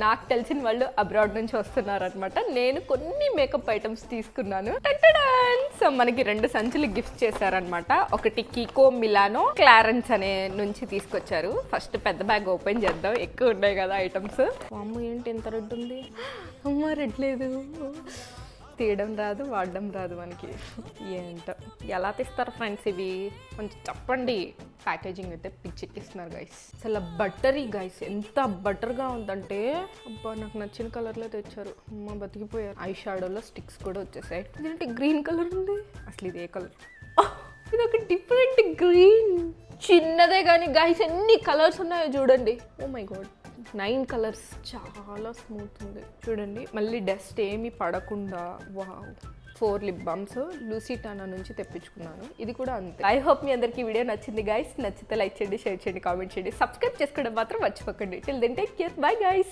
నాకు తెలిసిన వాళ్ళు అబ్రాడ్ నుంచి వస్తున్నారు అనమాట. నేను కొన్ని మేకప్ ఐటమ్స్ తీసుకున్నాను. సో మనకి 2 సంచులు గిఫ్ట్ చేశారనమాట. ఒకటి కీకో మిలానో క్లారెన్స్ అనే నుంచి తీసుకొచ్చారు. ఫస్ట్ పెద్ద బ్యాగ్ ఓపెన్ చేద్దాం, ఎక్కువ ఉన్నాయి కదా ఐటమ్స్. అమ్మ ఏంటి ఇంత రెడ్ ఉంది, అమ్మ రెడ్ లేదు, తీయడం రాదు వాడడం రాదు మనకి. ఏంటో ఎలా తీస్తారు ఫ్రెండ్స్ ఇవి, కొంచెం చెప్పండి. ప్యాకేజింగ్ అయితే పిచ్చెక్కిస్తున్నారు గైస్. అసలు బట్టరీ గైస్, ఎంత బటర్గా ఉందంటే అబ్బా నాకు నచ్చిన కలర్లో తెచ్చారు. అమ్మ బతికిపోయారు. ఐ షాడోలో స్టిక్స్ కూడా వచ్చేసాయి. ఇదేంటి గ్రీన్ కలర్ ఉంది, అసలు ఇది ఏ కలర్? ఇది ఒక డిఫరెంట్ గ్రీన్, చిన్నదే కానీ గైస్ ఎన్ని కలర్స్ ఉన్నాయో చూడండి. ఓ మై గాడ్, 9 కలర్స్, చాలా స్మూత్ ఉంది చూడండి. మళ్ళీ డస్ట్ ఏమి పడకుండా. వావ్. 4 లిప్ బామ్స్ లూసిటానా నుంచి తెప్పించుకున్నాను. ఇది కూడా అంతే. ఐ హోప్ మీ అందరికీ వీడియో నచ్చింది గైస్. నచ్చితే లైక్ చేయండి, షేర్ చేయండి, కామెంట్ చేయండి, సబ్స్క్రైబ్ చేసుకోవడం మాత్రం మర్చిపోకండి. Till then take care, bye guys.